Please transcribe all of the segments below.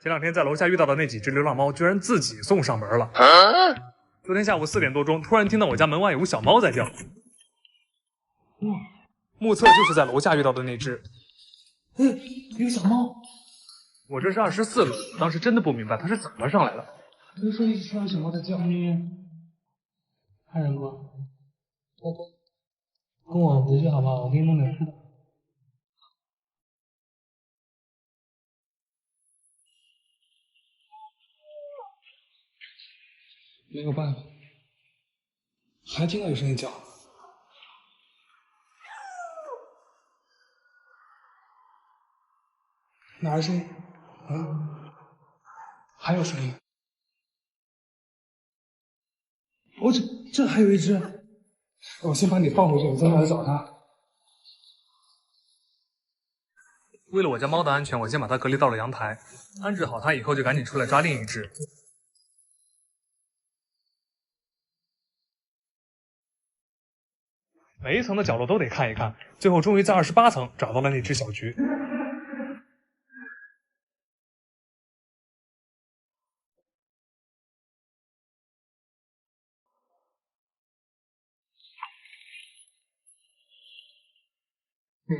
前2天在楼下遇到的那几只流浪猫，居然自己送上门了。昨天下午4点多钟，突然听到我家门外有小猫在叫。目测就是在楼下遇到的那只。有小猫。我这是24楼，当时真的不明白它是怎么上来的。不是说一直听到小猫在叫，看人吗？跟我回去好不好？我给你弄点吃的。没有办法，还听到有声音叫。哪儿声音？还有声音。这还有一只。我先把你放回去，我再来找它。为了我家猫的安全，我先把它隔离到了阳台，安置好它以后，就赶紧出来抓另一只。每一层的角落都得看一看，最后终于在28层找到了那只小菊。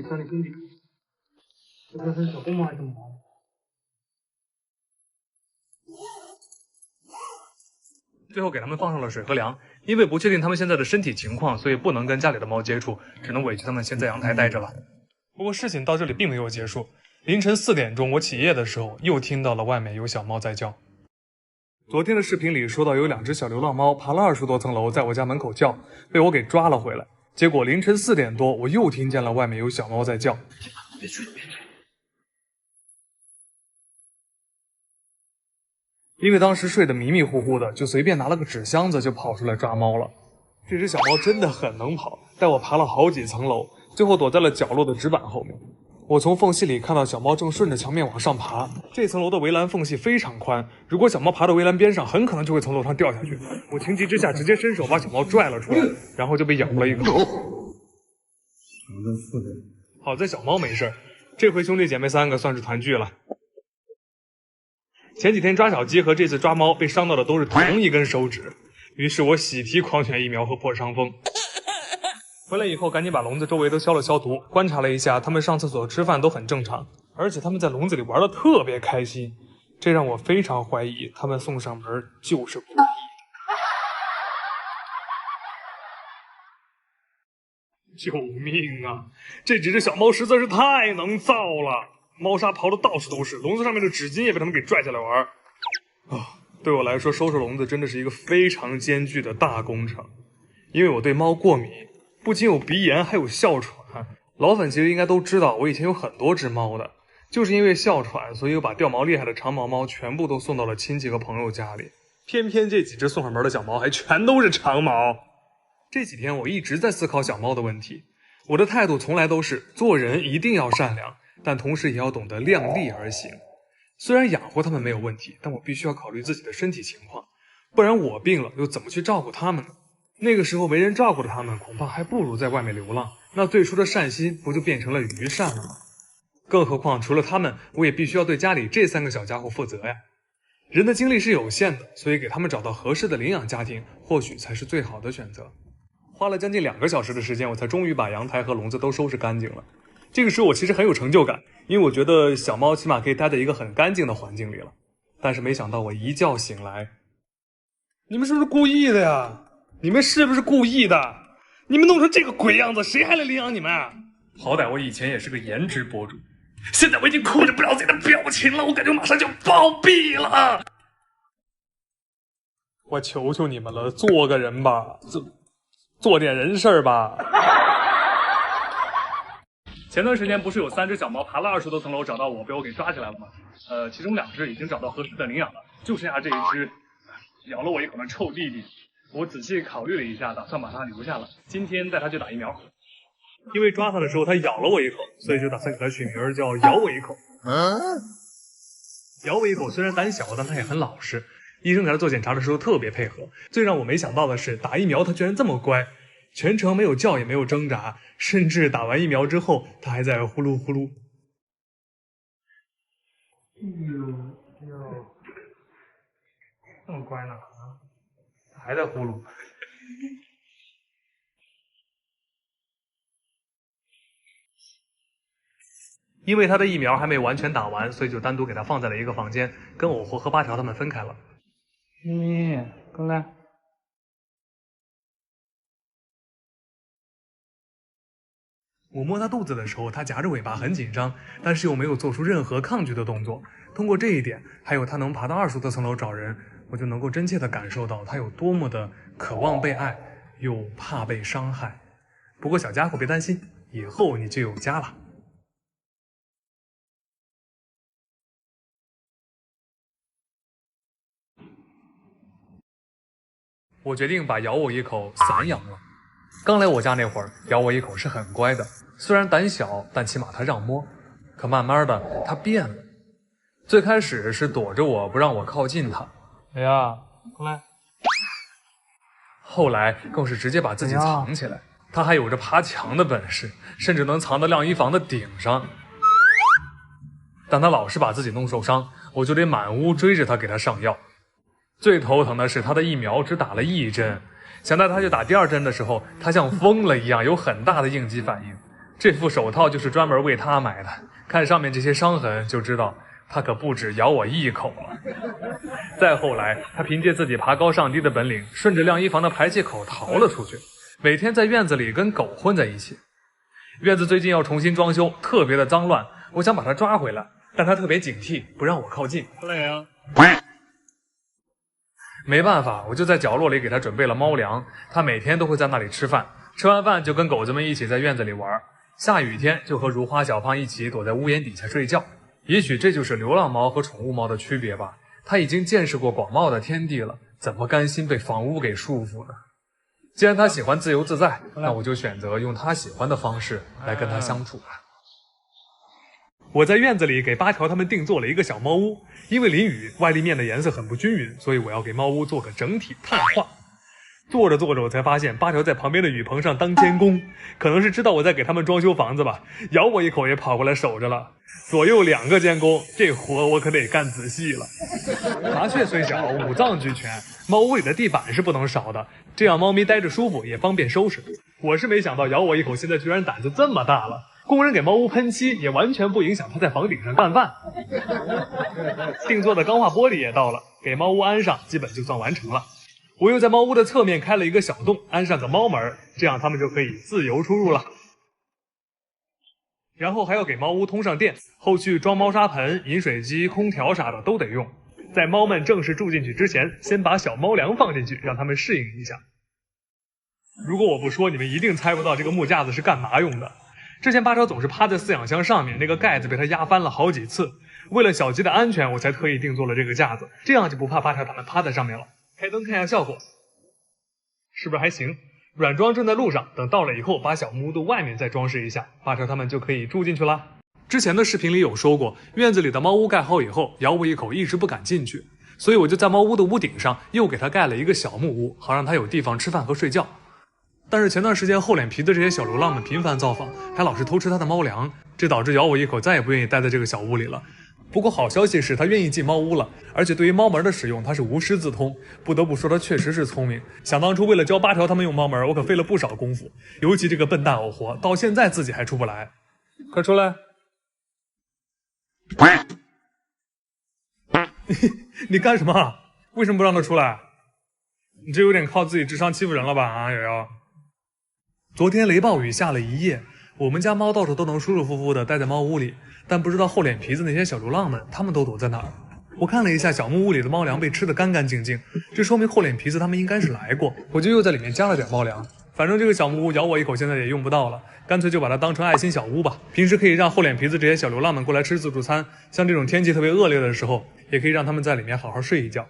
小李兄弟，这不是小公猫还是母猫？最后给它们放上了水和粮，因为不确定它们现在的身体情况，所以不能跟家里的猫接触，只能委屈它们先在阳台待着了。不过事情到这里并没有结束，凌晨4点钟我起夜的时候，又听到了外面有小猫在叫。昨天的视频里说到有2只小流浪猫爬了20多层楼，在我家门口叫，被我给抓了回来。结果凌晨4点多，我又听见了外面有小猫在叫。别追！因为当时睡得迷迷糊糊的，就随便拿了个纸箱子就跑出来抓猫了。这只小猫真的很能跑，带我爬了好几层楼，最后躲在了角落的纸板后面。我从缝隙里看到小猫正顺着墙面往上爬，这层楼的围栏缝隙非常宽，如果小猫爬到围栏边上，很可能就会从楼上掉下去。我情急之下直接伸手把小猫拽了出来，然后就被咬了一口。好在小猫没事，这回兄弟姐妹3个算是团聚了。前几天抓小鸡和这次抓猫被伤到的都是同一根手指，于是我喜提狂犬疫苗和破伤风。回来以后赶紧把笼子周围都消了消毒，观察了一下，它们上厕所吃饭都很正常，而且它们在笼子里玩得特别开心，这让我非常怀疑它们送上门就是故意的。救命啊！这几只小猫实在是太能造了，猫砂刨的到处都是，笼子上面的纸巾也被它们给拽下来玩。对我来说，收拾笼子真的是一个非常艰巨的大工程，因为我对猫过敏，不仅有鼻炎，还有哮喘。老粉其实应该都知道，我以前有很多只猫的，就是因为哮喘，所以我把掉毛厉害的长毛猫全部都送到了亲戚和朋友家里。偏偏这几只送上门的小猫还全都是长毛。这几天我一直在思考小猫的问题，我的态度从来都是做人一定要善良，但同时也要懂得量力而行。虽然养活它们没有问题，但我必须要考虑自己的身体情况，不然我病了又怎么去照顾它们呢？那个时候没人照顾的它们，恐怕还不如在外面流浪，那最初的善心不就变成了愚善了吗？更何况除了它们，我也必须要对家里这3个小家伙负责呀。人的精力是有限的，所以给他们找到合适的领养家庭，或许才是最好的选择。花了将近2个小时的时间，我才终于把阳台和笼子都收拾干净了。这个时候我其实很有成就感，因为我觉得小猫起码可以待在一个很干净的环境里了。但是没想到我一觉醒来，你们是不是故意的呀？你们是不是故意的？你们弄成这个鬼样子，谁还来领养你们啊？好歹我以前也是个颜值博主，现在我已经控制不了自己的表情了，我感觉我马上就暴毙了。我求求你们了，做个人吧，做点人事吧。前段时间不是有3只小猫爬了20多层楼找到我，被我给抓起来了吗？其中2只已经找到合适的领养了，就剩下这一只咬了我一口的臭弟弟。我仔细考虑了一下，打算把它留下了，今天带它去打疫苗。因为抓它的时候它咬了我一口，所以就打算给它取名叫咬我一口。咬我一口虽然胆小，但它也很老实。医生给它做检查的时候特别配合。最让我没想到的是，打疫苗它居然这么乖，全程没有叫也没有挣扎，甚至打完疫苗之后它还在呼噜呼噜。哎呦，在呼噜。因为他的疫苗还没完全打完，所以就单独给他放在了一个房间，跟偶活和八条他们分开了。咪咪，过来。我摸他肚子的时候，他夹着尾巴很紧张，但是又没有做出任何抗拒的动作。通过这一点，还有他能爬到20多层楼找人，我就能够真切地感受到他有多么的渴望被爱，又怕被伤害。不过小家伙别担心，以后你就有家了。我决定把咬我一口散养了。刚来我家那会儿，咬我一口是很乖的，虽然胆小，但起码他让摸。可慢慢的，他变了。最开始是躲着我，不让我靠近他。哎呀，过来。后来更是直接把自己藏起来。他还有着爬墙的本事，甚至能藏到晾衣房的顶上。但他老是把自己弄受伤，我就得满屋追着他给他上药。最头疼的是他的疫苗只打了1针。想带他去打第2针的时候，他像疯了一样，有很大的应激反应。这副手套就是专门为他买的，看上面这些伤痕就知道他可不止咬我一口了。再后来，他凭借自己爬高上低的本领，顺着晾衣房的排气口逃了出去，每天在院子里跟狗混在一起。院子最近要重新装修，特别的脏乱，我想把他抓回来，但他特别警惕，不让我靠近。过来呀。没办法，我就在角落里给他准备了猫粮，他每天都会在那里吃饭，吃完饭就跟狗子们一起在院子里玩，下雨天就和如花小胖一起躲在屋檐底下睡觉。也许这就是流浪猫和宠物猫的区别吧，他已经见识过广袤的天地了，怎么甘心被房屋给束缚呢？既然他喜欢自由自在，那我就选择用他喜欢的方式来跟他相处吧。我在院子里给八条他们定做了一个小猫屋，因为淋雨，外立面的颜色很不均匀，所以我要给猫屋做个整体碳化。做着做着，我才发现八条在旁边的雨棚上当监工，可能是知道我在给他们装修房子吧，咬我一口也跑过来守着了。左右2个监工，这活我可得干仔细了。麻雀虽小，五脏俱全，猫屋里的地板是不能少的，这样猫咪待着舒服，也方便收拾。我是没想到咬我一口现在居然胆子这么大了。工人给猫屋喷漆，也完全不影响它在房顶上干饭。定做的钢化玻璃也到了，给猫屋安上，基本就算完成了。我又在猫屋的侧面开了一个小洞，安上个猫门，这样它们就可以自由出入了。然后还要给猫屋通上电，后续装猫砂盆、饮水机、空调啥的都得用。在猫们正式住进去之前，先把小猫粮放进去，让它们适应一下。如果我不说，你们一定猜不到这个木架子是干嘛用的。之前八条总是趴在饲养箱上面，那个盖子被他压翻了好几次。为了小鸡的安全，我才特意定做了这个架子，这样就不怕八条它们趴在上面了。开灯看下效果，是不是还行？软装正在路上，等到了以后，把小木屋的外面再装饰一下，八条它们就可以住进去了。之前的视频里有说过，院子里的猫屋盖好以后，咬我一口一直不敢进去，所以我就在猫屋的屋顶上又给它盖了一个小木屋，好让它有地方吃饭和睡觉。但是前段时间厚脸皮的这些小流浪们频繁造访，还老是偷吃他的猫粮，这导致咬我一口再也不愿意待在这个小屋里了。不过好消息是他愿意进猫屋了，而且对于猫门的使用他是无师自通，不得不说他确实是聪明。想当初为了教八条他们用猫门，我可费了不少功夫，尤其这个笨蛋偶活，到现在自己还出不来。快出来！你干什么？为什么不让他出来？你这有点靠自己智商欺负人了吧？啊，瑶瑶。昨天雷暴雨下了一夜，我们家猫到处都能舒舒服服的待在猫屋里，但不知道厚脸皮子那些小流浪们，他们都躲在哪儿？我看了一下小木屋里的猫粮被吃得干干净净，这说明厚脸皮子他们应该是来过，我就又在里面加了点猫粮。反正这个小木屋咬我一口现在也用不到了，干脆就把它当成爱心小屋吧。平时可以让厚脸皮子这些小流浪们过来吃自助餐，像这种天气特别恶劣的时候，也可以让他们在里面好好睡一觉。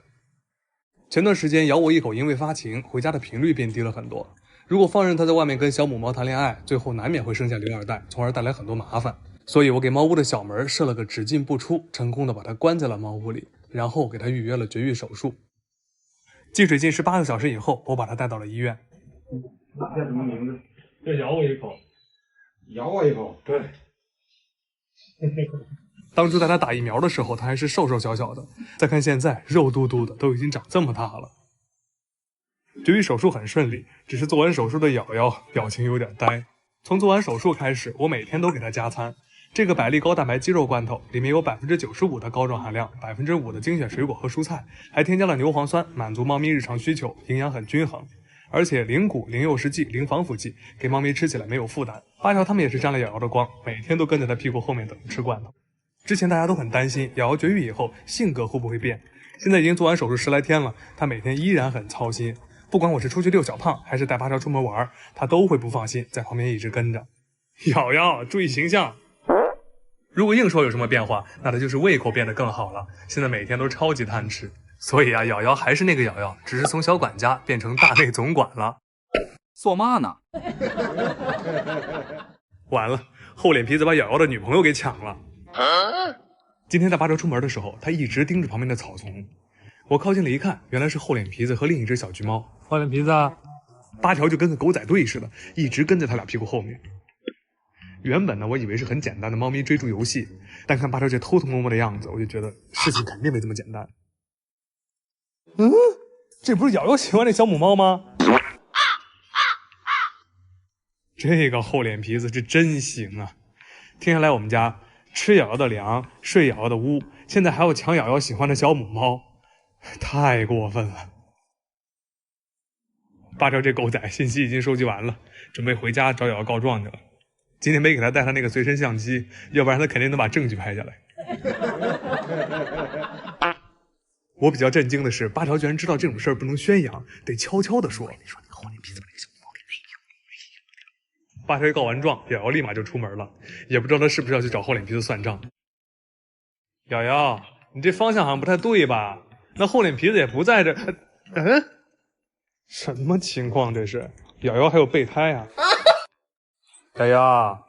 前段时间咬我一口因为发情，回家的频率变低了很多。如果放任它在外面跟小母猫谈恋爱，最后难免会生下零二代，从而带来很多麻烦。所以我给猫屋的小门设了个只进不出，成功的把它关在了猫屋里，然后给它预约了绝育手术。进水进18个小时以后，我把它带到了医院。叫什么名字？就咬我一口。咬我一口。对。当初在它打疫苗的时候，它还是瘦瘦小小的，再看现在肉嘟嘟的，都已经长这么大了。绝育手术很顺利，只是做完手术的瑶瑶表情有点呆。从做完手术开始，我每天都给它加餐。这个百利高蛋白鸡肉罐头里面有95%的膏状含量，5%的精选水果和蔬菜，还添加了牛磺酸，满足猫咪日常需求，营养很均衡。而且零谷、零诱食剂、零防腐剂，给猫咪吃起来没有负担。八条他们也是沾了瑶瑶的光，每天都跟在它屁股后面等着吃罐头。之前大家都很担心瑶瑶绝育以后性格会不会变，现在已经做完手术10来天了，它每天依然很操心。不管我是出去遛小胖，还是带八条出门玩，它都会不放心，在旁边一直跟着。瑶瑶，注意形象。如果硬说有什么变化，那它就是胃口变得更好了，现在每天都超级贪吃。所以啊，瑶瑶还是那个瑶瑶，只是从小管家变成大内总管了。做嘛呢？完了，厚脸皮子把瑶瑶的女朋友给抢了。今天带八条出门的时候，他一直盯着旁边的草丛。我靠近了一看，原来是厚脸皮子和另一只小橘猫。厚脸皮子，八条就跟个狗仔队似的，一直跟在他俩屁股后面。原本呢，我以为是很简单的猫咪追逐游戏，但看八条这偷偷摸摸的样子，我就觉得事情肯定没这么简单。这不是瑶瑶喜欢那小母猫吗？这个厚脸皮子是真行啊！听下来，我们家吃瑶瑶的粮，睡瑶瑶的屋，现在还要抢瑶瑶喜欢的小母猫，太过分了。八条这狗仔信息已经收集完了，准备回家找瑶瑶告状去了。今天没给他带他那个随身相机，要不然他肯定能把证据拍下来。我比较震惊的是，八条居然知道这种事儿不能宣扬，得悄悄地说。你说那个厚脸皮子把那个小猫给八条一告完状，瑶瑶立马就出门了，也不知道他是不是要去找厚脸皮子算账。瑶瑶，你这方向好像不太对吧？那厚脸皮子也不在这。什么情况这是？瑶瑶还有备胎啊？瑶瑶，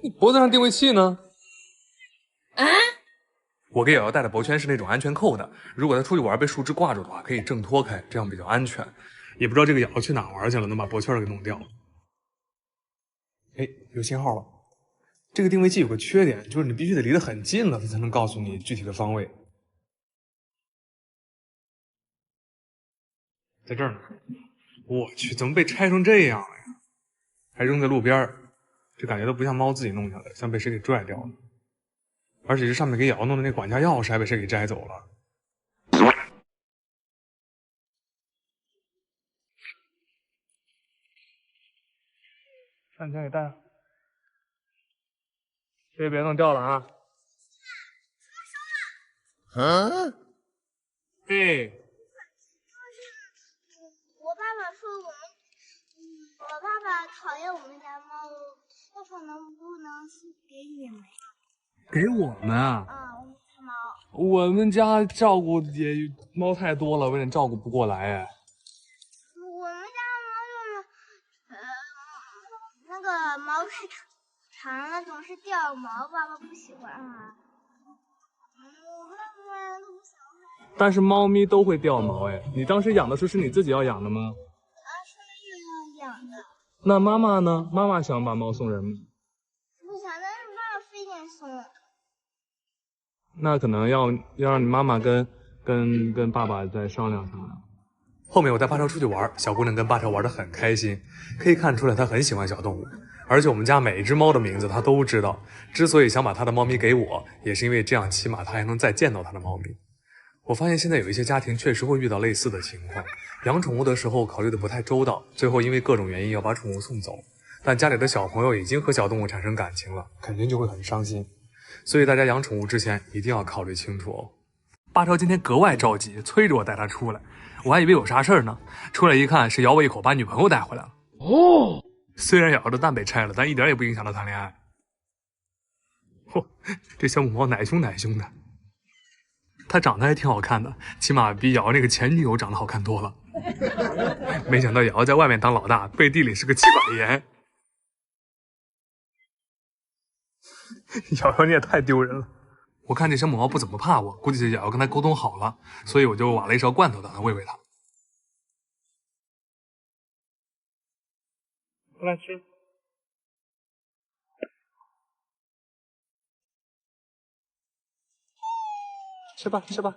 你脖子上定位器呢？我给瑶瑶带的脖圈是那种安全扣的，如果她出去玩被树枝挂住的话，可以挣脱开，这样比较安全。也不知道这个瑶瑶去哪玩去了，能把脖圈给弄掉了。有信号了。这个定位器有个缺点，就是你必须得离得很近了，它才能告诉你具体的方位。在这儿呢。我去，怎么被拆成这样了呀？还扔在路边，这感觉都不像猫自己弄下来，像被谁给拽掉了。而且这上面给瑶瑶弄的那管家钥匙还被谁给摘走了。上你家给带上，别弄掉了啊！我爸爸说我爸爸讨厌我们家猫，他说能不能给你们？给我们啊？我们家猫。我们家照顾也猫太多了，我有点照顾不过来哎。我们家猫就是那个毛太长了，总是掉毛，爸爸不喜欢啊。我爸爸都不喜欢。但是猫咪都会掉毛哎，你当时养的时候是你自己要养的吗？是要养的。那妈妈呢？妈妈想把猫送人吗？不想，但是爸爸非得送。那可能要让你妈妈跟爸爸再商量商量。后面我带八条出去玩，小姑娘跟八条玩得很开心，可以看出来她很喜欢小动物，而且我们家每一只猫的名字她都知道。之所以想把她的猫咪给我，也是因为这样起码她还能再见到她的猫咪。我发现现在有一些家庭确实会遇到类似的情况，养宠物的时候考虑的不太周到，最后因为各种原因要把宠物送走，但家里的小朋友已经和小动物产生感情了，肯定就会很伤心。所以大家养宠物之前一定要考虑清楚哦。八条今天格外着急，催着我带他出来，我还以为有啥事儿呢，出来一看是咬我一口把女朋友带回来了。虽然瑶瑶的蛋被拆了，但一点也不影响他谈恋爱。这小母猫奶凶奶凶的，它长得还挺好看的，起码比瑶瑶那个前女友长得好看多了。没想到瑶瑶在外面当老大，背地里是个妻管严。瑶瑶你也太丢人了。我看这小母猫不怎么怕我，估计是瑶瑶跟它沟通好了，所以我就挖了一勺罐头让它喂喂它。过来吃。吃吧吃吧。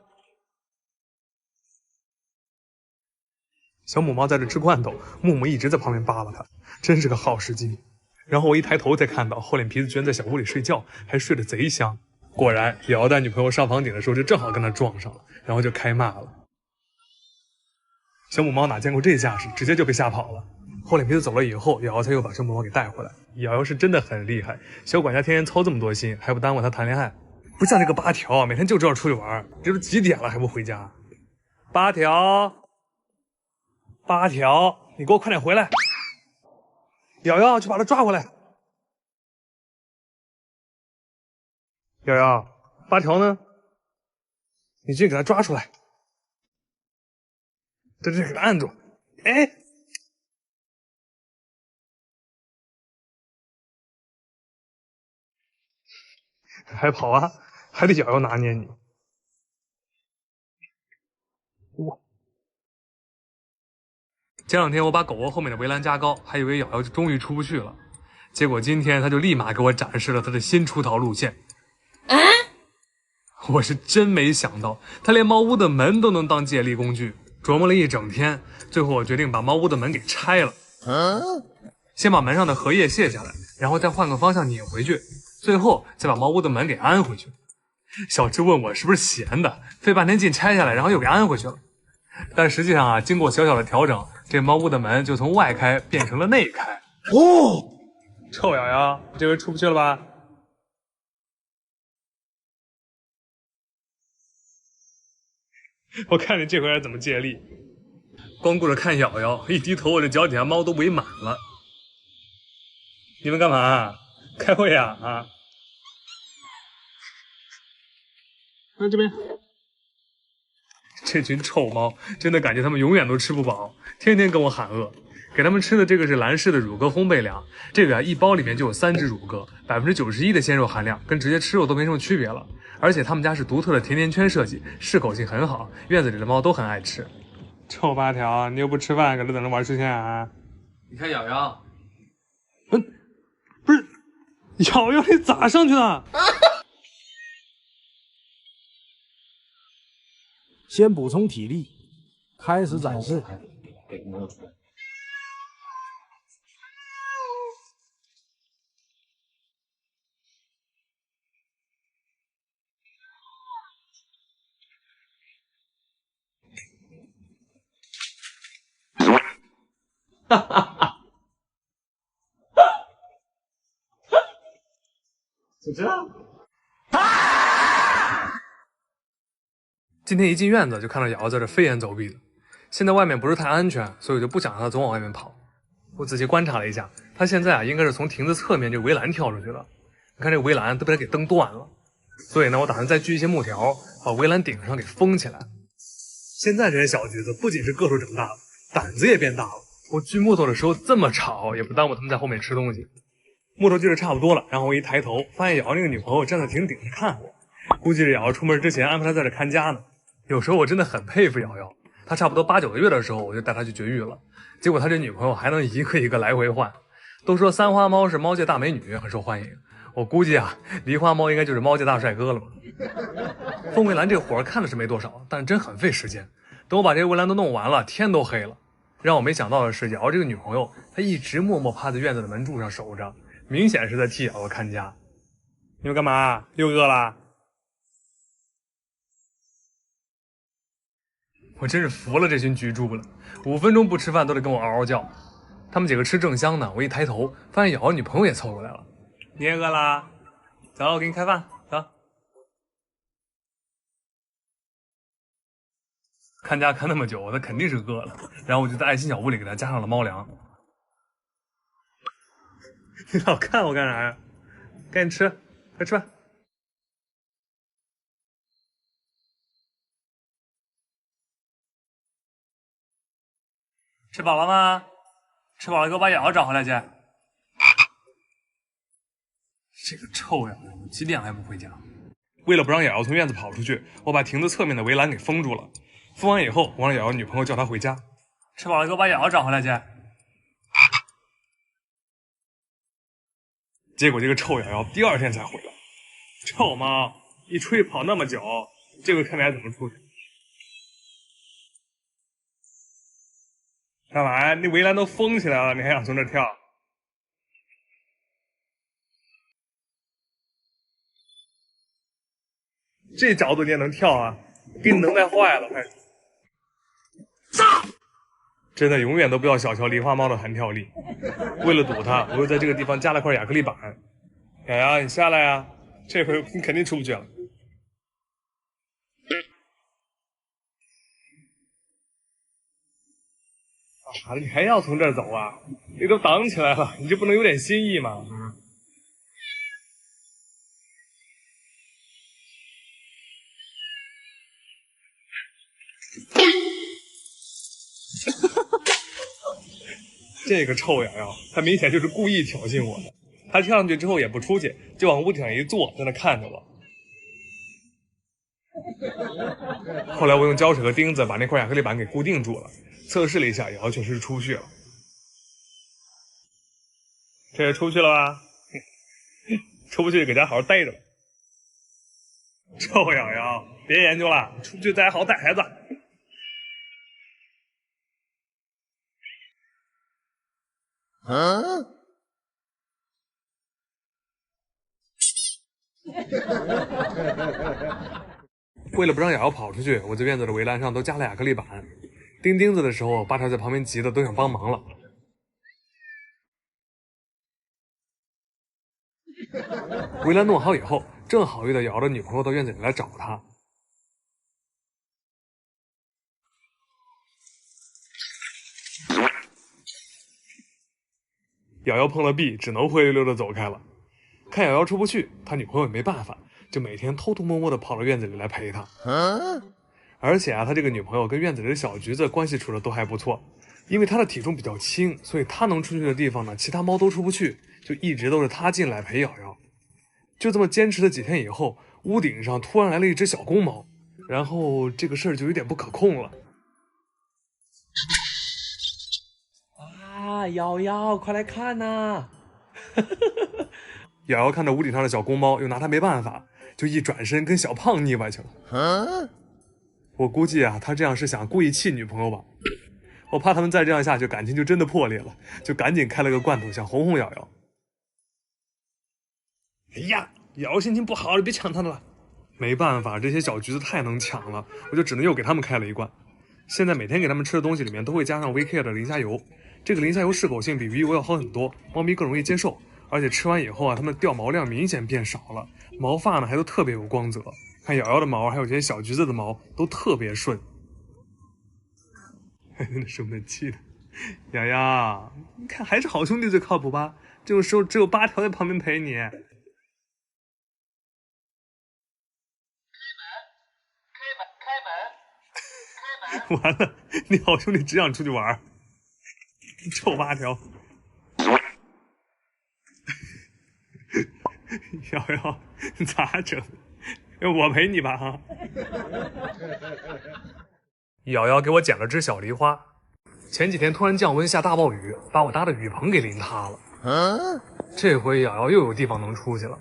小母猫在这吃罐头，木木一直在旁边扒拉它，真是个好时机。然后我一抬头才看到厚脸皮子居然在小屋里睡觉，还睡得贼香。果然，瑶瑶带女朋友上房顶的时候，就正好跟他撞上了，然后就开骂了。小母猫哪见过这架势，直接就被吓跑了。厚脸皮子走了以后，瑶瑶才又把小母猫给带回来。瑶瑶是真的很厉害，小管家天天操这么多心，还不耽误他谈恋爱。不像这个八条，每天就知道出去玩，这都几点了还不回家？八条，八条，你给我快点回来！瑶瑶，去把他抓回来！瑶瑶，八条呢？你去给他抓出来！在这给他按住！哎，还跑啊？还得瑶瑶拿捏你。前两天我把狗窝后面的围栏加高，还以为瑶瑶就终于出不去了，结果今天他就立马给我展示了他的新出逃路线。我是真没想到，他连猫屋的门都能当借力工具。琢磨了一整天，最后我决定把猫屋的门给拆了。先把门上的荷叶卸下来，然后再换个方向拧回去，最后再把猫屋的门给安回去。小智问我是不是闲的，费半天劲拆下来，然后又给安回去了。但实际上啊，经过小小的调整，这猫屋的门就从外开变成了内开。哦，臭瑶瑶，你这回出不去了吧？我看你这回还怎么借力。光顾着看瑶瑶，一低头我这脚底下猫都围满了。你们干嘛？开会呀？啊？那这边。这群臭猫，真的感觉它们永远都吃不饱，天天跟我喊饿。给它们吃的这个是兰氏的乳鸽烘焙粮，这个一包里面就有3只乳鸽，91%的鲜肉含量，跟直接吃肉都没什么区别了。而且他们家是独特的甜甜圈设计，适口性很好，院子里的猫都很爱吃。臭八条，你又不吃饭，搁这等着玩视线啊？你看瑶瑶，不是，瑶瑶你咋上去的？先补充体力，开始展示。哈哈哈！就这样。今天一进院子就看到瑶瑶在这飞檐走壁的。现在外面不是太安全，所以我就不想让她总往外面跑。我仔细观察了一下，她现在啊应该是从亭子侧面这围栏跳出去了。你看这个围栏都被她给蹬断了，所以呢，我打算再锯一些木条，把围栏顶上给封起来。现在这些小橘子不仅是个头长大了，胆子也变大了。我锯木头的时候这么吵，也不耽误他们在后面吃东西。木头锯的差不多了，然后我一抬头，发现瑶瑶那个女朋友站在亭顶上看我，估计是瑶瑶出门之前安排她在这看家呢。有时候我真的很佩服瑶瑶，她差不多8、9个月的时候我就带她去绝育了，结果她这女朋友还能一个一个来回换。都说三花猫是猫界大美女，很受欢迎，我估计啊，狸花猫应该就是猫界大帅哥了吧。封围栏这活看的是没多少，但真很费时间。等我把这个围栏都弄完了，天都黑了。让我没想到的是，瑶瑶这个女朋友，她一直默默趴在院子的门柱上守着，明显是在替瑶瑶看家。你们干嘛？又饿了？我真是服了这群橘猪了，5分钟不吃饭都得跟我嗷嗷叫。他们几个吃正香呢，我一抬头发现瑶瑶女朋友也凑过来了。你也饿啦？走，我给你开饭，走。看家看那么久，他肯定是饿了，然后我就在爱心小屋里给他加上了猫粮。你老看我干啥呀？赶紧吃，快吃饭。吃饱了吗？吃饱了给我把瑶瑶找回来去。这个臭呀，几点了还不回家？为了不让瑶瑶从院子跑出去，我把亭子侧面的围栏给封住了。封完以后，我让瑶瑶女朋友叫她回家。吃饱了给我把瑶瑶找回来去。结果这个臭瑶瑶第2天才回来。臭猫，一出去跑那么久，这回看你还怎么出去？干嘛呀？那围栏都封起来了，你还想从这跳？这角度你也能跳啊？给你能耐坏了，快！真的永远都不要小瞧狸花猫的弹跳力。为了堵它，我又在这个地方加了块亚克力板。瑶瑶，你下来呀！这回你肯定出不去了。啊，你还要从这儿走啊？你都挡起来了，你就不能有点新意吗？这个臭瑶瑶，他明显就是故意挑衅我的。他跳上去之后也不出去，就往屋顶上一坐，在那看着我。后来我用胶水和钉子把那块亚克力板给固定住了，测试了一下，瑶瑶确实出去了。这也出去了吧？出不去搁家好好待着吧。臭瑶瑶，别研究了，出去再好好带孩子。为了不让瑶瑶跑出去，我在院子的围栏上都加了亚克力板。钉钉子的时候，八条在旁边急的都想帮忙了。围栏弄好以后，正好遇到瑶瑶的女朋友到院子里来找他。瑶瑶碰了壁，只能灰溜溜的走开了。看瑶瑶出不去，他女朋友也没办法，就每天偷偷摸摸的跑到院子里来陪他。而且啊，他这个女朋友跟院子里的小橘子关系处的都还不错，因为他的体重比较轻，所以他能出去的地方呢，其他猫都出不去，就一直都是他进来陪瑶瑶。就这么坚持了几天以后，屋顶上突然来了一只小公猫，然后这个事儿就有点不可控了。啊，瑶瑶，快来看呐！瑶瑶看着屋顶上的小公猫，又拿它没办法，就一转身跟小胖腻歪去了。我估计啊，他这样是想故意气女朋友吧。我怕他们再这样下去，感情就真的破裂了，就赶紧开了个罐头想哄哄瑶瑶。哎呀，瑶瑶心情不好，你别抢她的了。没办法，这些小橘子太能抢了，我就只能又给他们开了一罐。现在每天给他们吃的东西里面都会加上 VK 的磷虾油，这个磷虾油适口性比鱼油要好很多，猫咪更容易接受。而且吃完以后啊，它们掉毛量明显变少了，毛发呢还都特别有光泽。看瑶瑶的毛，还有这些小橘子的毛都特别顺。生闷气的，瑶瑶，你看还是好兄弟最靠谱吧？这种时候只有8条在旁边陪你。开门！完了，你好兄弟只想出去玩，臭8条。瑶瑶，咋整？我陪你吧哈。瑶瑶给我捡了只小梨花。前几天突然降温下大暴雨，把我搭的雨棚给淋塌了。这回瑶瑶又有地方能出去了。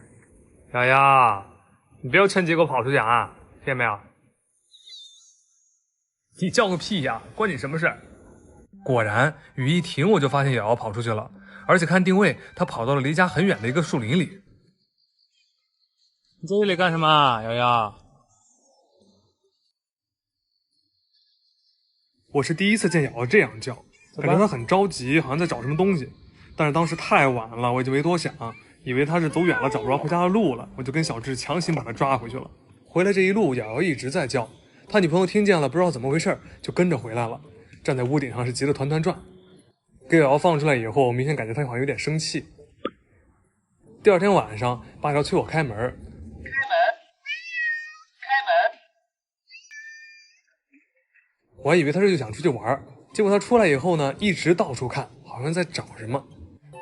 瑶瑶，你不要趁机给我跑出去啊！听见没有？你叫个屁呀！关你什么事？果然，雨一停，我就发现瑶瑶跑出去了，而且看定位，她跑到了离家很远的一个树林里。你在这里干什么，瑶瑶？我是第一次见瑶瑶这样叫，感觉她很着急，好像在找什么东西。但是当时太晚了，我就没多想，以为她是走远了，找不着回家的路了，我就跟小智强行把她抓回去了。回来这一路，瑶瑶一直在叫，他女朋友听见了，不知道怎么回事，就跟着回来了，站在屋顶上是急得团团转。给瑶瑶放出来以后，明显感觉她好像有点生气。第二天晚上，8条催我开门。我还以为他这就想出去玩，结果他出来以后呢，一直到处看，好像在找什么。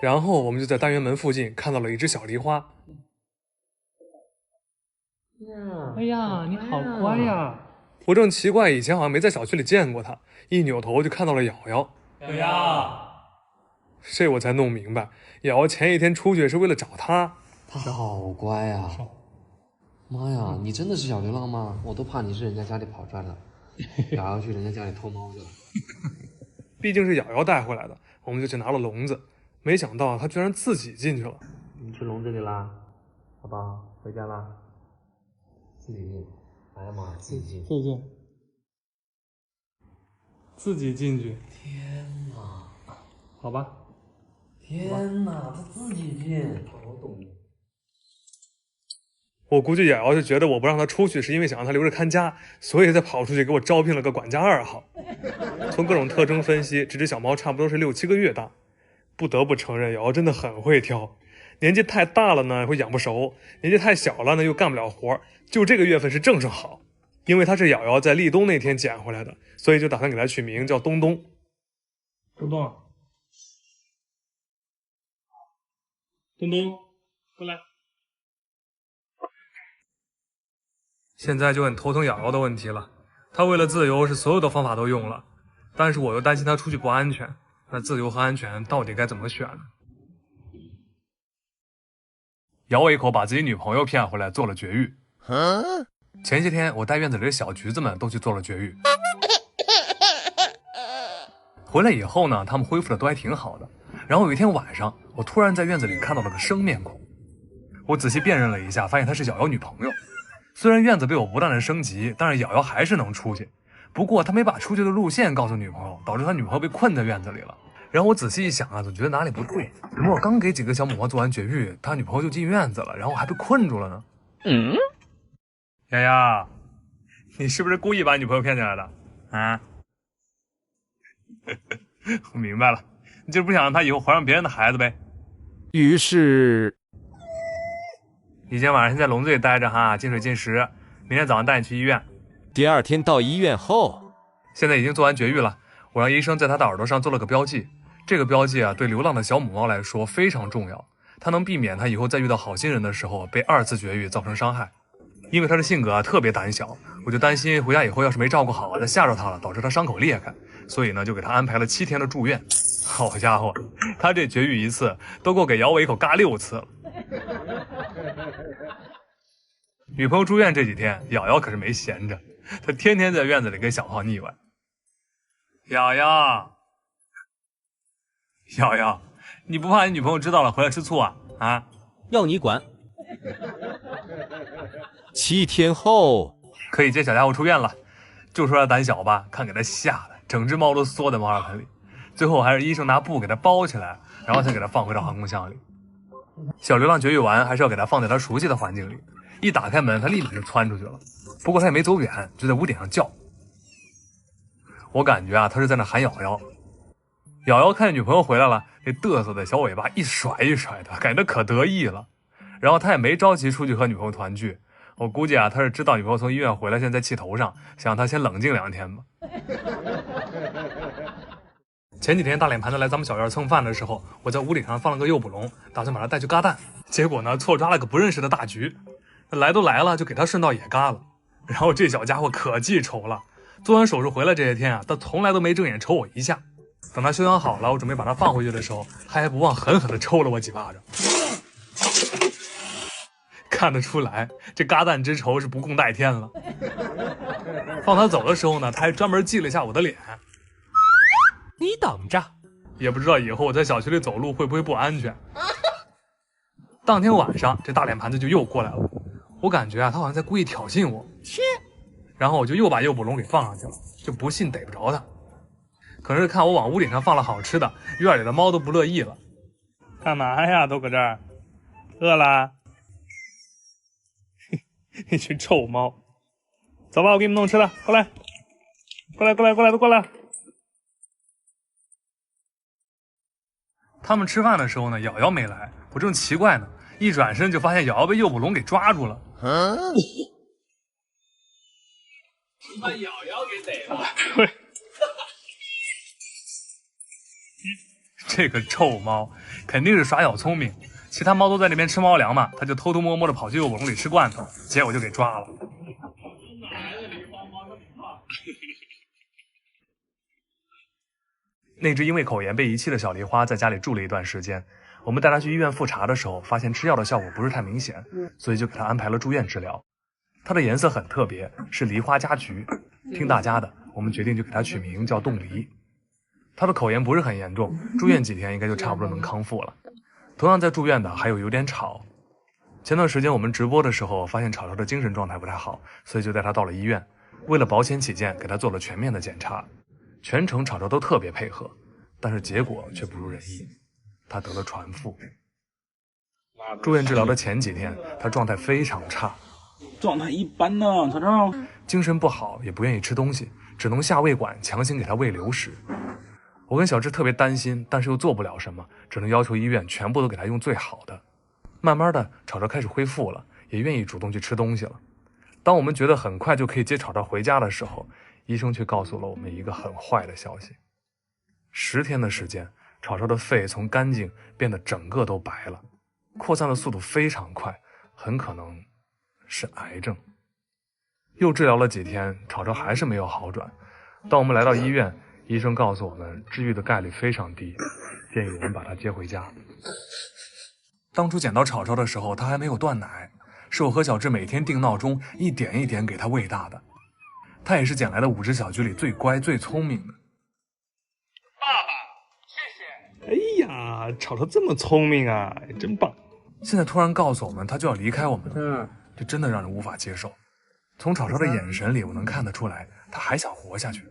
然后我们就在单元门附近看到了一只小梨花。哎呀，你好乖呀！我正奇怪，以前好像没在小区里见过他，一扭头就看到了瑶瑶。瑶瑶，这我才弄明白，瑶瑶前一天出去是为了找他。他好乖呀！妈呀，你真的是小流浪吗？我都怕你是人家家里跑出来的。瑶瑶去人家家里偷猫去了。毕竟是瑶瑶带回来的，我们就去拿了笼子。没想到他居然自己进去了。你去笼子里啦，好不好？回家啦。自己进。哎呀妈，自己进。自己进。自己进去。天哪！好吧。天哪，他自己进。好懂。我估计瑶瑶就觉得我不让他出去是因为想让他留着看家，所以才跑出去给我招聘了个管家2号。从各种特征分析，这只小猫差不多是6、7个月大。不得不承认，瑶瑶真的很会挑。年纪太大了呢，会养不熟；年纪太小了呢，又干不了活。就这个月份是正好，因为它是瑶瑶在立冬那天捡回来的，所以就打算给它取名叫东东。东东，东东，过来。现在就很头疼瑶瑶的问题了。她为了自由，是所有的方法都用了，但是我又担心她出去不安全。那自由和安全到底该怎么选呢？姚伟口把自己女朋友骗回来做了绝育。前些天我带院子里的小橘子们都去做了绝育。回来以后呢，他们恢复的都还挺好的。然后有一天晚上，我突然在院子里看到了个生面孔。我仔细辨认了一下，发现他是瑶瑶女朋友。虽然院子被我不断的升级，但是瑶瑶还是能出去。不过他没把出去的路线告诉女朋友，导致他女朋友被困在院子里了。然后我仔细一想啊，总觉得哪里不对。怎么我刚给几个小母猫做完绝育，他女朋友就进院子了，然后还被困住了呢？丫丫，你是不是故意把女朋友骗进来的啊？我明白了，你就是不想让她以后怀上别人的孩子呗。于是，你今天晚上先在笼子里待着哈，进水进食。明天早上带你去医院。第2天到医院后，现在已经做完绝育了，我让医生在他的耳朵上做了个标记。这个标记啊，对流浪的小母猫来说非常重要，它能避免它以后再遇到好心人的时候被2次绝育造成伤害。因为它的性格啊特别胆小，我就担心回家以后要是没照顾好，再吓着它了，导致它伤口裂开，所以呢就给它安排了7天的住院。好家伙，它这绝育一次都够给姚伟一口嘎6次了。女朋友住院这几天，瑶瑶可是没闲着，她天天在院子里跟小胖腻歪。瑶瑶，瑶瑶，你不怕你女朋友知道了回来吃醋啊？啊？要你管。7天后，可以接小家伙出院了。就说他胆小吧，看给他吓的，整只猫都缩在猫砂盆里。最后还是医生拿布给他包起来，然后才给他放回到航空箱里。小流浪绝育完，还是要给他放在他熟悉的环境里。一打开门，他立马就窜出去了。不过他也没走远，就在屋顶上叫。我感觉啊，他是在那喊瑶瑶。瑶瑶看见女朋友回来了，那嘚瑟的小尾巴一甩一甩的，感觉可得意了。然后他也没着急出去和女朋友团聚。我估计啊，他是知道女朋友从医院回来，现在在气头上，想让他先冷静2天吧。前几天大脸盘子来咱们小院蹭饭的时候，我在屋顶上放了个诱捕笼，打算把它带去嘎蛋。结果呢，错抓了个不认识的大橘，来都来了，就给他顺道也嘎了。然后这小家伙可记仇了，做完手术回来这些天啊，他从来都没正眼瞅我一下。等他休养好了，我准备把他放回去的时候，他还不忘狠狠地抽了我几巴掌。看得出来，这嘎蛋之仇是不共戴天了。放他走的时候呢，他还专门记了一下我的脸。你等着，也不知道以后我在小区里走路会不会不安全。当天晚上，这大脸盘子就又过来了，我感觉啊，他好像在故意挑衅我。然后我就又把诱捕笼给放上去了，就不信逮不着他。可是看我往屋顶上放了好吃的，院里的猫都不乐意了。干嘛呀？都搁这儿，饿啦？一群臭猫！走吧，我给你们弄吃的，过来，过来，过来，过来，都过来！他们吃饭的时候呢，瑶瑶没来，我正奇怪呢，一转身就发现瑶瑶被诱捕笼给抓住了。把瑶瑶给逮了！对，这个臭猫肯定是耍小聪明，其他猫都在那边吃猫粮嘛，它就偷偷摸摸的跑去诱捕笼里吃罐头，结果就给抓了。那只因为口炎被遗弃的小梨花在家里住了一段时间，我们带它去医院复查的时候，发现吃药的效果不是太明显，所以就给它安排了住院治疗。它的颜色很特别，是梨花加橘。听大家的，我们决定就给它取名叫冻梨。他的口炎不是很严重，住院几天应该就差不多能康复了。同样在住院的还有点吵。前段时间我们直播的时候，发现吵吵的精神状态不太好，所以就带他到了医院。为了保险起见，给他做了全面的检查。全程吵吵都特别配合，但是结果却不如人意，他得了传腹。住院治疗的前几天，他状态非常差，状态一般呢，吵吵。精神不好，也不愿意吃东西，只能下胃管强行给他喂流食。我跟小智特别担心，但是又做不了什么，只能要求医院全部都给他用最好的。慢慢的，吵吵开始恢复了，也愿意主动去吃东西了。当我们觉得很快就可以接吵吵回家的时候，医生却告诉了我们一个很坏的消息。10天的时间，吵吵的肺从干净变得整个都白了，扩散的速度非常快，很可能是癌症。又治疗了几天，吵吵还是没有好转。当我们来到医院，医生告诉我们治愈的概率非常低，建议我们把他接回家。当初捡到吵吵的时候，他还没有断奶，是我和小智每天定闹钟，一点一点给他喂大的。他也是捡来的5只小菊里最乖最聪明的。爸爸，谢谢。哎呀，吵吵这么聪明啊，真棒。现在突然告诉我们他就要离开我们了，这真的让人无法接受。从吵吵的眼神里，我能看得出来，他还想活下去。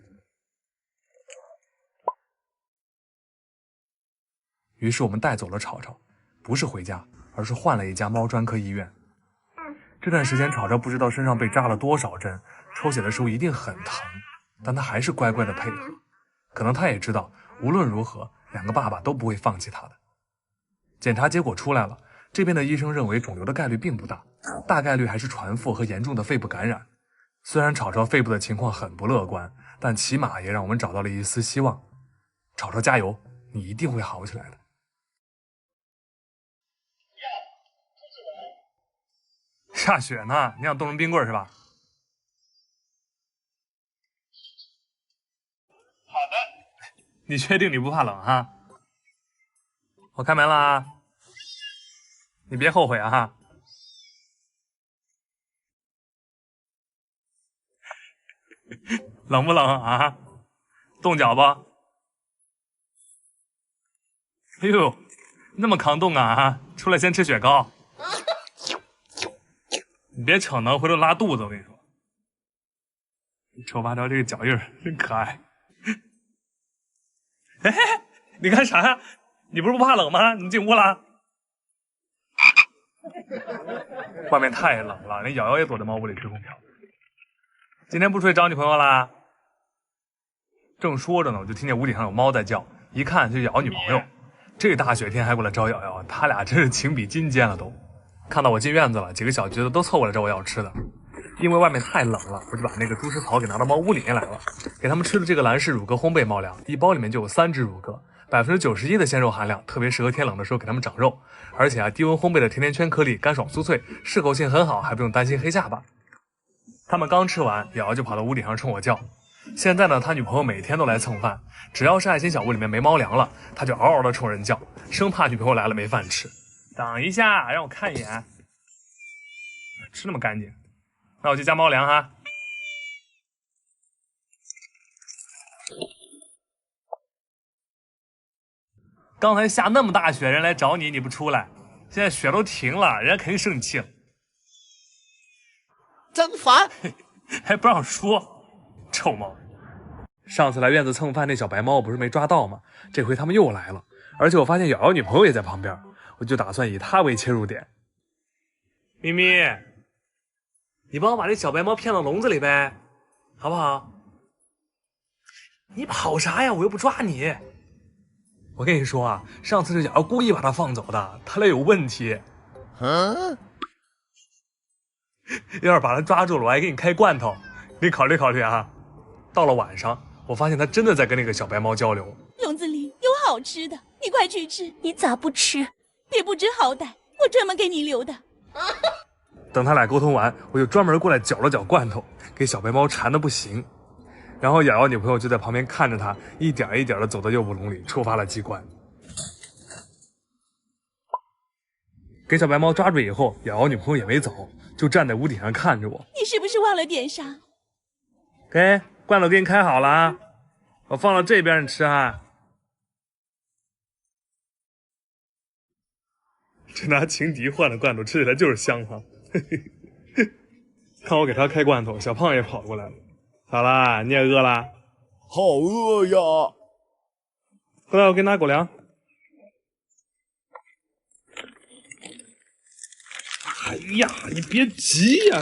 于是我们带走了吵吵，不是回家，而是换了一家猫专科医院。这段时间，吵吵不知道身上被扎了多少针，抽血的时候一定很疼，但他还是乖乖的配合。可能他也知道，无论如何，两个爸爸都不会放弃他的。检查结果出来了，这边的医生认为肿瘤的概率并不大，大概率还是传腹和严重的肺部感染。虽然吵吵肺部的情况很不乐观，但起码也让我们找到了一丝希望。吵吵加油，你一定会好起来的。下雪呢，你想冻成冰棍是吧？好的。你确定你不怕冷哈？我开门了啊，你别后悔啊哈。冷不冷啊？冻脚不？哎呦，那么抗冻啊！出来先吃雪糕。你别逞能，回头拉肚子。我跟你说，丑八条这个脚印真可爱。哎，你干啥呀？你不是不怕冷吗？你进屋了？外面太冷了，连瑶瑶也躲在猫屋里吹空调。今天不出去找女朋友啦？正说着呢，我就听见屋顶上有猫在叫，一看就瑶瑶女朋友。这大雪天还过来招瑶瑶，他俩真是情比金坚了都。看到我进院子了，几个小橘子都凑过来找我要吃的。因为外面太冷了，我就把那个猪食草给拿到猫屋里面来了，给他们吃的这个兰氏乳鸽烘焙猫粮，一包里面就有3只乳鸽，91%的鲜肉含量，特别适合天冷的时候给它们长肉。而且啊，低温烘焙的甜甜圈颗粒干爽酥脆，适口性很好，还不用担心黑下巴。他们刚吃完，瑶瑶就跑到屋顶上冲我叫。现在呢，他女朋友每天都来蹭饭，只要是爱心小屋里面没猫粮了，他就嗷嗷的冲人叫，生怕女朋友来了没饭吃。等一下，让我看一眼，吃那么干净，那我去加猫粮哈。刚才下那么大雪，人来找你，你不出来，现在雪都停了，人家肯定生气了。真烦，还不让说，臭猫！上次来院子蹭饭那小白猫我不是没抓到吗？这回他们又来了，而且我发现瑶瑶女朋友也在旁边，我就打算以她为切入点。咪咪，你帮我把这小白猫骗到笼子里呗，好不好？你跑啥呀？我又不抓你。我跟你说啊，上次是瑶瑶故意把它放走的，它俩有问题。要是把它抓住了，我还给你开罐头，你考虑考虑啊。到了晚上，我发现它真的在跟那个小白猫交流。笼子里有好吃的，你快去吃。你咋不吃？别不知好歹，我专门给你留的。等他俩沟通完，我就专门过来搅了搅罐头，给小白猫馋的不行。然后瑶瑶女朋友就在旁边看着他，一点一点的走到诱捕笼里，触发了机关。给小白猫抓住以后，瑶瑶女朋友也没走，就站在屋顶上看着我。你是不是忘了点啥？给罐头给你开好了啊，我放到这边你吃啊。这拿情敌换的罐头，吃起来就是香哈。看我给他开罐头，小胖也跑过来了。咋啦？你也饿啦？好饿呀！过来，我给你拿狗粮。哎呀，你别急呀！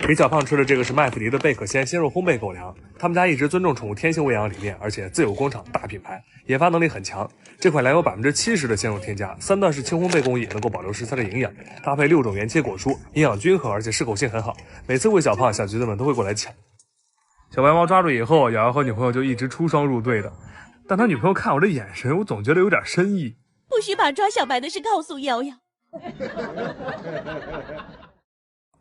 给小胖吃的这个是麦麸梨的贝壳鲜鲜肉烘焙狗粮。他们家一直尊重宠物天性喂养理念，而且自有工厂大品牌，研发能力很强。这款粮有70%的鲜肉添加，3段式轻烘焙工艺能够保留食材的营养，搭配6种原切果蔬，营养均衡，而且适口性很好。每次喂小胖，小橘子们都会过来抢。小白猫抓住以后，瑶瑶和女朋友就一直出双入对的，但他女朋友看我这眼神，我总觉得有点深意。不许把抓小白的事告诉瑶瑶。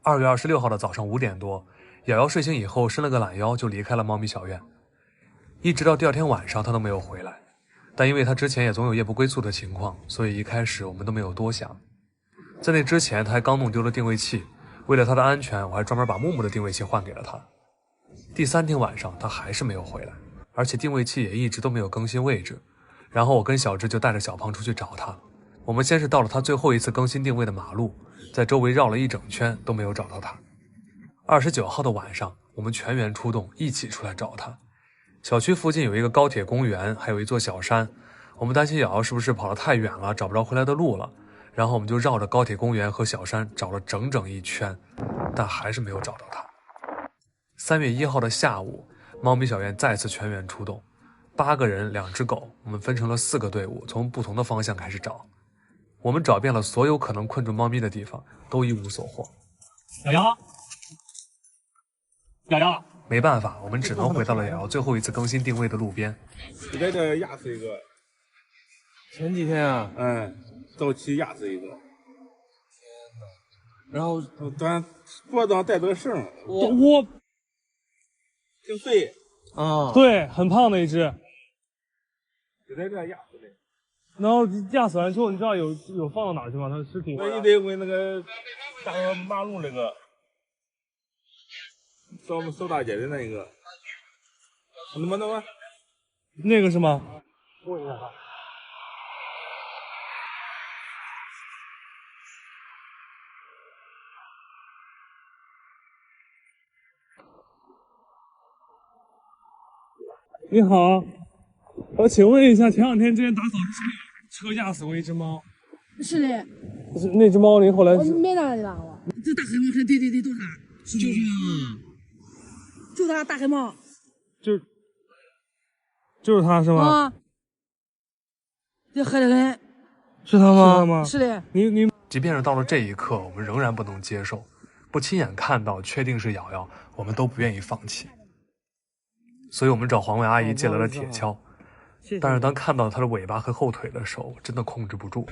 2月26号的早上5点多，瑶瑶睡醒以后伸了个懒腰就离开了猫咪小院，一直到第2天晚上她都没有回来。但因为她之前也总有夜不归宿的情况，所以一开始我们都没有多想。在那之前她还刚弄丢了定位器，为了她的安全，我还专门把木木的定位器换给了她。第3天晚上她还是没有回来，而且定位器也一直都没有更新位置。然后我跟小智就带着小胖出去找她。我们先是到了她最后一次更新定位的马路，在周围绕了一整圈都没有找到他。29号的晚上，我们全员出动，一起出来找他。小区附近有一个高铁公园，还有一座小山。我们担心瑶瑶是不是跑得太远了，找不着回来的路了。然后我们就绕着高铁公园和小山找了整整一圈，但还是没有找到他。3月1号的下午，猫咪小院再次全员出动，8个人2只狗，我们分成了4个队伍，从不同的方向开始找。我们找遍了所有可能困住猫咪的地方，都一无所获。瑶瑶，瑶瑶，没办法，我们只能回到了瑶瑶最后一次更新定位的路边。就在这压死一个，前几天啊，早期压死一个，然后咱脖子上带着个绳，我挺碎，啊，对，很胖的一只。就在这压死的。然后压死完之后，你知道有放到哪儿去吗？它的尸体。我一得问那个大河马路那个扫大街的那个，那么，那个是吗？问一下他。你好，我请问一下，前2天之前打扫的时候有车压死过一只猫？是的，是那只猫，您后来是？我没拿的吧？我这大黑猫是对，都是它，就是就它大黑猫就是它是吗？啊，这黑得很，是它吗？是的。你即便是到了这一刻，我们仍然不能接受，不亲眼看到确定是瑶瑶，我们都不愿意放弃。所以我们找环卫阿姨借来了铁锹，但是当看到它的尾巴和后腿的时候，我真的控制不住。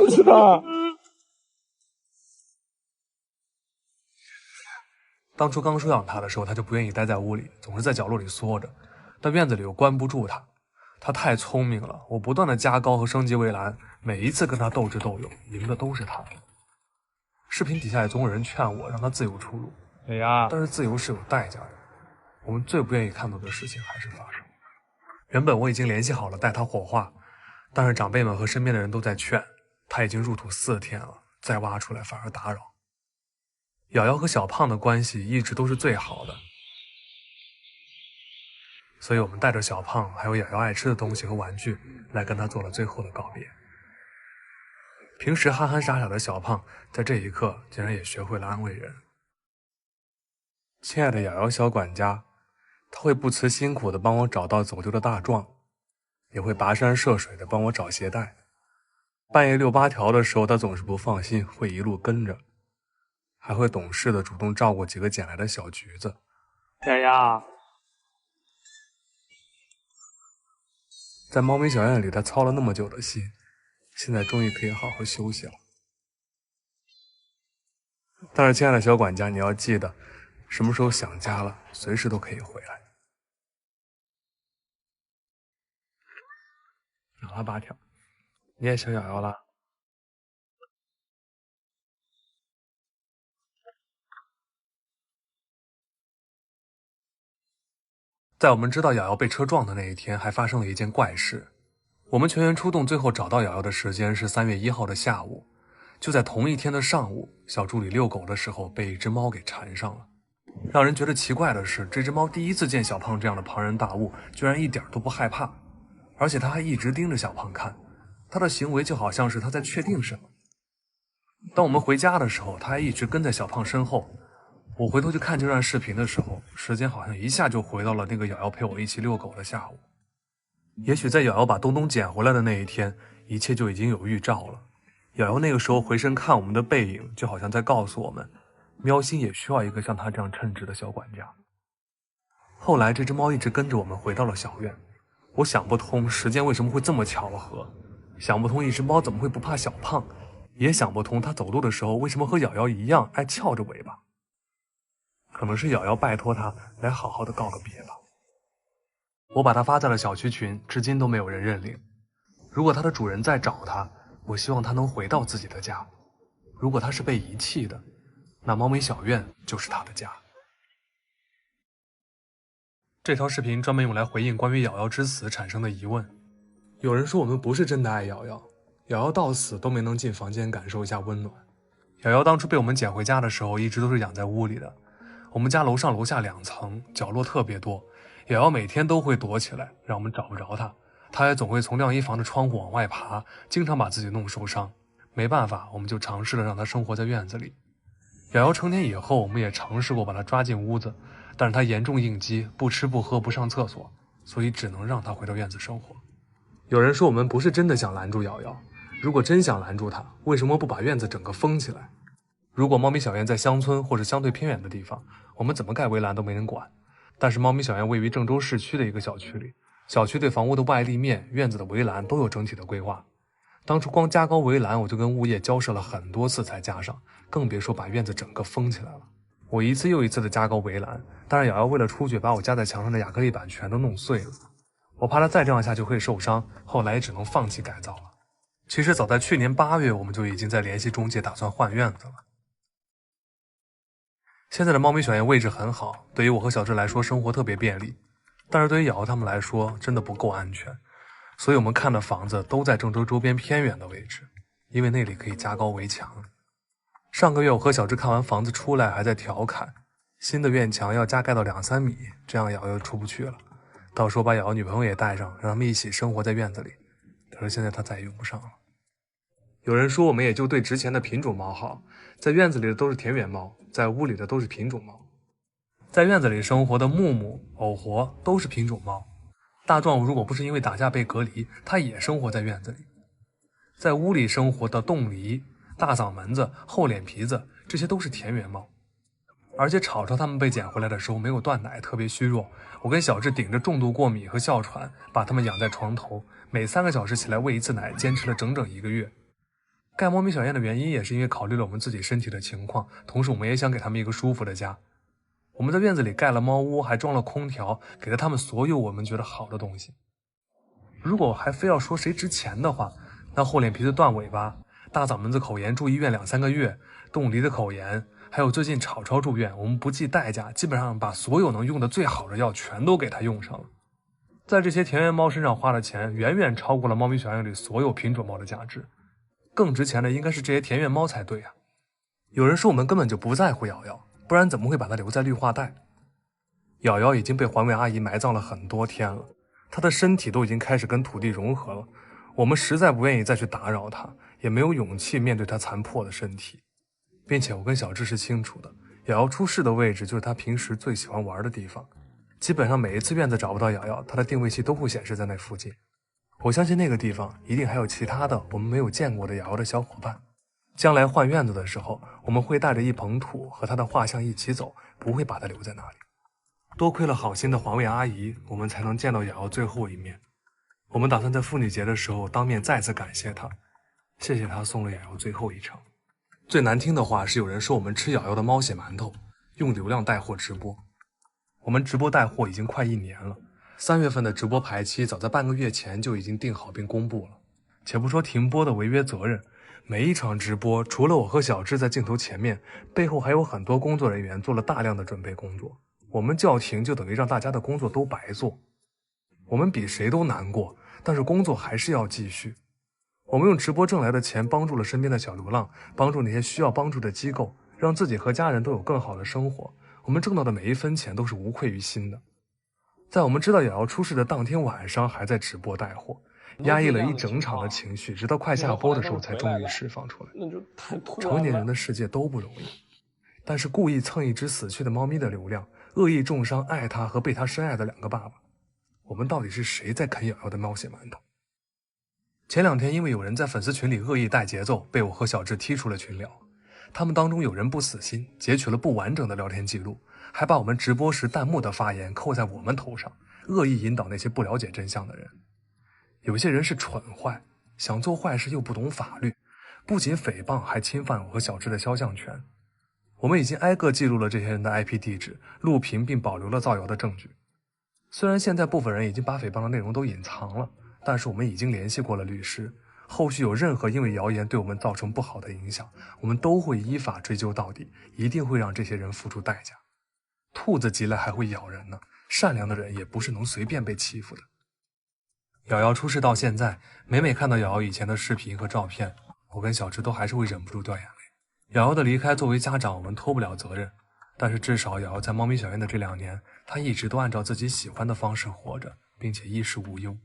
是它。当初刚收养它的时候，它就不愿意待在屋里，总是在角落里缩着，但院子里又关不住它。它太聪明了，我不断的加高和升级围栏，每一次跟它斗智斗勇，赢的都是它。视频底下也总有人劝我让它自由出入，哎呀，但是自由是有代价的。我们最不愿意看到的事情还是发生。原本我已经联系好了带它火化，但是长辈们和身边的人都在劝，它已经入土4天了，再挖出来反而打扰。瑶瑶和小胖的关系一直都是最好的，所以我们带着小胖还有瑶瑶爱吃的东西和玩具来跟他做了最后的告别。平时憨憨傻傻的小胖在这一刻竟然也学会了安慰人。亲爱的瑶瑶小管家，他会不辞辛苦的帮我找到走丢的大壮，也会跋山涉水的帮我找鞋带。半夜遛8条的时候，他总是不放心，会一路跟着，还会懂事的主动照顾几个捡来的小橘子。丫丫，在猫咪小院里，他操了那么久的心，现在终于可以好好休息了。但是，亲爱的小管家，你要记得，什么时候想家了，随时都可以回来。咬了8条，你也想瑶瑶了？在我们知道瑶瑶被车撞的那一天，还发生了一件怪事。我们全员出动，最后找到瑶瑶的时间是3月1号的下午。就在同一天的上午，小助理遛狗的时候被一只猫给缠上了。让人觉得奇怪的是，这只猫第一次见小胖这样的庞然大物，居然一点都不害怕，而且它还一直盯着小胖看，它的行为就好像是它在确定什么。当我们回家的时候，它还一直跟在小胖身后。我回头去看这段视频的时候，时间好像一下就回到了那个瑶瑶陪我一起遛狗的下午。也许在瑶瑶把东东捡回来的那一天，一切就已经有预兆了。瑶瑶那个时候回身看我们的背影，就好像在告诉我们，喵星也需要一个像他这样称职的小管家。后来这只猫一直跟着我们回到了小院，我想不通时间为什么会这么巧合，想不通一只猫怎么会不怕小胖，也想不通它走路的时候为什么和瑶瑶一样爱翘着尾巴。可能是瑶瑶拜托它来好好的告个别吧。我把它发在了小区群，至今都没有人认领。如果它的主人在找它，我希望它能回到自己的家。如果它是被遗弃的，那猫咪小院就是它的家。这条视频专门用来回应关于瑶瑶之死产生的疑问。有人说我们不是真的爱瑶瑶，瑶瑶到死都没能进房间感受一下温暖。瑶瑶当初被我们捡回家的时候，一直都是养在屋里的。我们家楼上楼下2层，角落特别多，瑶瑶每天都会躲起来，让我们找不着她。她也总会从晾衣房的窗户往外爬，经常把自己弄受伤。没办法，我们就尝试了让她生活在院子里。瑶瑶成年以后，我们也尝试过把她抓进屋子，但是她严重应激，不吃不喝不上厕所，所以只能让她回到院子生活。有人说我们不是真的想拦住瑶瑶，如果真想拦住她，为什么不把院子整个封起来？如果猫咪小院在乡村或者相对偏远的地方，我们怎么盖围栏都没人管。但是猫咪小院位于郑州市区的一个小区里，小区对房屋的外立面、院子的围栏都有整体的规划。当初光加高围栏，我就跟物业交涉了很多次才加上，更别说把院子整个封起来了。我一次又一次的加高围栏，但是瑶瑶为了出去，把我加在墙上的亚克力板全都弄碎了。我怕它再这样下去会受伤，后来也只能放弃改造了。其实早在去年8月，我们就已经在联系中介，打算换院子了。现在的猫咪小院位置很好，对于我和小智来说生活特别便利，但是对于瑶瑶他们来说真的不够安全，所以我们看的房子都在郑州周边偏远的位置，因为那里可以加高围墙。上个月我和小智看完房子出来，还在调侃新的院墙要加盖到2-3米，这样瑶瑶出不去了，到时候把瑶瑶女朋友也带上，让他们一起生活在院子里。可是现在他再也用不上了。有人说我们也就对值钱的品种猫好，在院子里的都是田园猫，在屋里的都是品种猫。在院子里生活的木木、偶活都是品种猫。大壮如果不是因为打架被隔离，它也生活在院子里。在屋里生活的冻梨、大嗓门子、厚脸皮子，这些都是田园猫。而且吵吵他们被捡回来的时候没有断奶，特别虚弱。我跟小智顶着重度过敏和哮喘，把他们养在床头，每3个小时起来喂一次奶，坚持了整整1个月。盖猫咪小院的原因也是因为考虑了我们自己身体的情况，同时我们也想给他们一个舒服的家。我们在院子里盖了猫屋，还装了空调，给了他们所有我们觉得好的东西。如果还非要说谁值钱的话，那厚脸皮的断尾巴、大嗓门子口炎住医院2-3个月、冻梨的口炎，还有最近吵吵住院，我们不计代价，基本上把所有能用的最好的药全都给他用上了。在这些田园猫身上花的钱，远远超过了猫咪小院里所有品种猫的价值。更值钱的应该是这些田园猫才对啊。有人说我们根本就不在乎瑶瑶，不然怎么会把它留在绿化带？瑶瑶已经被环卫阿姨埋葬了很多天了，她的身体都已经开始跟土地融合了。我们实在不愿意再去打扰她，也没有勇气面对她残破的身体。并且我跟小智是清楚的，瑶瑶出事的位置就是她平时最喜欢玩的地方。基本上每一次院子找不到瑶瑶，她的定位器都会显示在那附近。我相信那个地方一定还有其他的我们没有见过的瑶瑶的小伙伴。将来换院子的时候，我们会带着一捧土和她的画像一起走，不会把她留在那里。多亏了好心的环卫阿姨，我们才能见到瑶瑶最后一面。我们打算在妇女节的时候当面再次感谢她，谢谢她送了瑶瑶最后一程。最难听的话是有人说我们吃瑶瑶的猫血馒头，用流量带货直播。我们直播带货已经快1年了，3月份的直播排期早在半个月前就已经定好并公布了。且不说停播的违约责任，每一场直播除了我和小智在镜头前面，背后还有很多工作人员做了大量的准备工作。我们叫停就等于让大家的工作都白做。我们比谁都难过，但是工作还是要继续。我们用直播挣来的钱帮助了身边的小流浪，帮助那些需要帮助的机构，让自己和家人都有更好的生活。我们挣到的每一分钱都是无愧于心的。在我们知道瑶瑶出事的当天晚上，还在直播带货，压抑了一整场的情绪，直到快下播的时候才终于释放出来。那就太突然了。成年人的世界都不容易，但是故意蹭一只死去的猫咪的流量，恶意重伤爱它和被它深爱的2个爸爸，我们到底是谁在啃瑶瑶的猫血馒头？前2天因为有人在粉丝群里恶意带节奏，被我和小智踢出了群聊。他们当中有人不死心，截取了不完整的聊天记录，还把我们直播时弹幕的发言扣在我们头上，恶意引导那些不了解真相的人。有些人是蠢坏，想做坏事又不懂法律，不仅诽谤，还侵犯我和小智的肖像权。我们已经挨个记录了这些人的 IP 地址，录屏并保留了造谣的证据。虽然现在部分人已经把诽谤的内容都隐藏了，但是我们已经联系过了律师，后续有任何因为谣言对我们造成不好的影响，我们都会依法追究到底，一定会让这些人付出代价。兔子急了还会咬人呢，善良的人也不是能随便被欺负的。瑶瑶出事到现在，每每看到瑶瑶以前的视频和照片，我跟小智都还是会忍不住掉眼泪。瑶瑶的离开，作为家长我们脱不了责任，但是至少瑶瑶在猫咪小院的这2年，她一直都按照自己喜欢的方式活着，并且衣食无忧。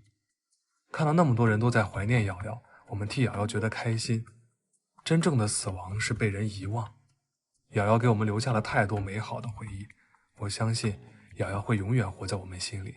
看到那么多人都在怀念瑶瑶，我们替瑶瑶觉得开心。真正的死亡是被人遗忘。瑶瑶给我们留下了太多美好的回忆，我相信瑶瑶会永远活在我们心里，